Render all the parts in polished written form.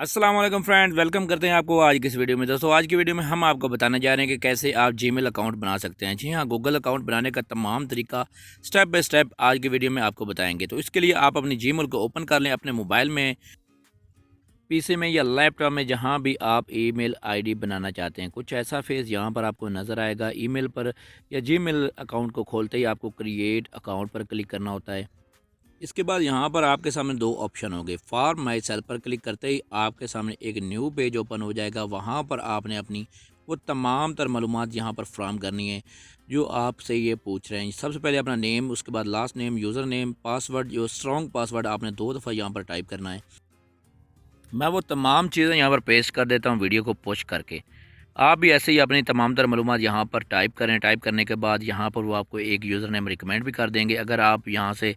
अस्सलाम वालेकुम friends, welcome करते हैं आपको आज की इस वीडियो में। दोस्तों आज की वीडियो में हम आपको बताने जा रहे हैं कि कैसे आप जीमेल अकाउंट बना सकते हैं। जी हाँ, गूगल अकाउंट बनाने का तमाम तरीका स्टेप बाय स्टेप आज की वीडियो में आपको बताएंगे। तो इसके लिए आप अपनी जीमेल को ओपन कर लें अपने मोबाइल में, पीसी में या लैपटॉप में, जहाँ भी आप ईमेल आईडी बनाना चाहते हैं। कुछ ऐसा फेस यहाँ पर आपको नज़र आएगा ईमेल पर, या जीमेल अकाउंट को खोलते ही आपको क्रिएट अकाउंट पर क्लिक करना होता है। इसके बाद यहाँ पर आपके सामने दो ऑप्शन होंगे। फॉर माई सेल्फ पर क्लिक करते ही आपके सामने एक न्यू पेज ओपन हो जाएगा। वहाँ पर आपने अपनी वो तमाम तर मालूमात यहाँ पर फ्राहम करनी है जो आपसे ये पूछ रहे हैं। सबसे पहले अपना नेम, उसके बाद last name, user name, password, जो स्ट्रॉन्ग पासवर्ड आपने 2 दफ़ा यहाँ पर टाइप करना है। मैं वो तमाम चीज़ें यहाँ पर पेस्ट कर देता हूँ वीडियो को पुश करके। आप भी ऐसे ही अपनी तमाम तर मालूमात यहाँ पर टाइप करें। टाइप करने के बाद यहाँ पर वो आपको एक यूज़र नेम रिकमेंड भी कर देंगे। अगर आप यहाँ से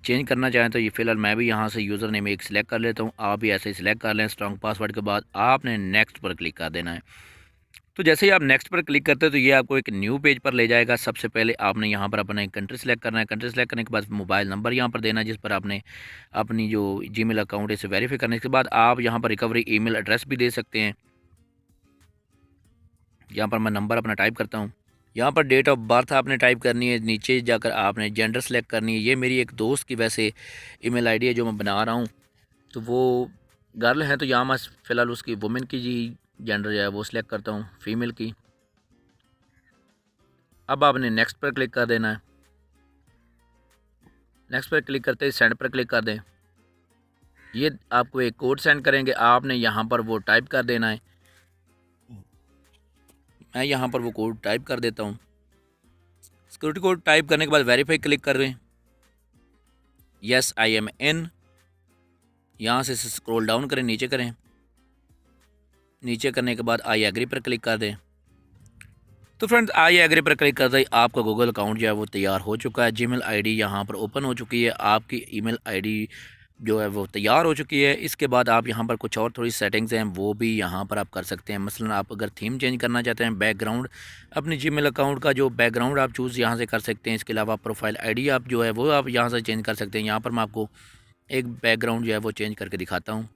चेंज करना चाहें तो ये फ़िलहाल मैं भी यहाँ से यूज़र नेम एक सिलेक्ट कर लेता हूँ। आप भी ऐसे ही सिलेक्ट कर लें। स्ट्रॉन्ग पासवर्ड के बाद आपने नेक्स्ट पर क्लिक कर देना है। तो जैसे ही आप नेक्स्ट पर क्लिक करते हैं तो ये आपको एक न्यू पेज पर ले जाएगा। सबसे पहले आपने यहाँ पर अपना एक कंट्री सेलेक्ट करना है। कंट्री सेलेक्ट करने के बाद मोबाइल नंबर यहाँ पर देना है जिस पर आपने अपनी जो जीमेल अकाउंट है इसे वेरीफाई करने के बाद आप यहाँ पर रिकवरी ईमेल एड्रेस भी दे सकते हैं। यहाँ पर मैं नंबर अपना टाइप करता हूँ। यहाँ पर डेट ऑफ बर्थ आपने टाइप करनी है। नीचे जाकर आपने जेंडर सेलेक्ट करनी है। ये मेरी एक दोस्त की वैसे ईमेल आईडी है जो मैं बना रहा हूँ, तो वो गर्ल है, तो यहाँ मैं फ़िलहाल उसकी वुमेन की जी जेंडर जो है वो सिलेक्ट करता हूँ, फीमेल की। अब आपने नेक्स्ट पर क्लिक कर देना है। नेक्स्ट पर क्लिक करते ही सेंड पर क्लिक कर दें। ये आपको एक कोड सेंड करेंगे, आपने यहाँ पर वो टाइप कर देना है। मैं यहाँ पर वो कोड टाइप कर देता हूँ। सिक्योरिटी कोड टाइप करने के बाद वेरीफाई क्लिक कर रहे हैं। यस आई एम इन। यहाँ से स्क्रॉल डाउन करें, नीचे करें। नीचे करने के बाद आई एग्री पर क्लिक कर दें। तो फ्रेंड्स आई एग्री पर क्लिक करते ही आपका गूगल अकाउंट जो है वो तैयार हो चुका है। जीमेल आईडी यहाँ पर ओपन हो चुकी है। आपकी ईमेल आईडी जो है वो तैयार हो चुकी है। इसके बाद आप यहाँ पर कुछ और थोड़ी सेटिंग्स हैं वो भी यहाँ पर आप कर सकते हैं। मसलन आप अगर थीम चेंज करना चाहते हैं, बैकग्राउंड, अपनी जीमेल अकाउंट का जो बैकग्राउंड आप चूज़ यहाँ से कर सकते हैं। इसके अलावा प्रोफाइल आईडी आप जो है वो आप यहाँ से चेंज कर सकते हैं। यहाँ पर मैं आपको एक बैकग्राउंड जो है वो चेंज करके दिखाता हूँ।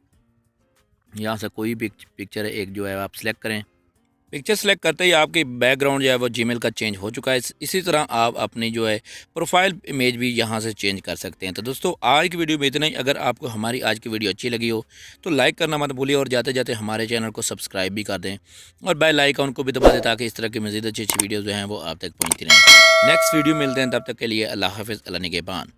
यहाँ से कोई भी पिक्चर है एक जो है आप सिलेक्ट करें। पिक्चर सेलेक्ट करते ही आपकी बैकग्राउंड जो है वो जीमेल का चेंज हो चुका है। इसी तरह आप अपनी जो है प्रोफाइल इमेज भी यहाँ से चेंज कर सकते हैं। तो दोस्तों आज की वीडियो में इतना ही। अगर आपको हमारी आज की वीडियो अच्छी लगी हो तो लाइक करना मत भूलिए और जाते जाते हमारे चैनल को सब्सक्राइब भी कर दें और बेल आइकन को भी दबा दें ताकि इस तरह की मज़ीद अच्छी अच्छी वीडियोज़ जो हैं वो आप तक पहुँचती रहें। नेक्स्ट वीडियो मिलते हैं, तब तक के लिए अल्लाह हाफ़िज़, अल्लाह निगहबान।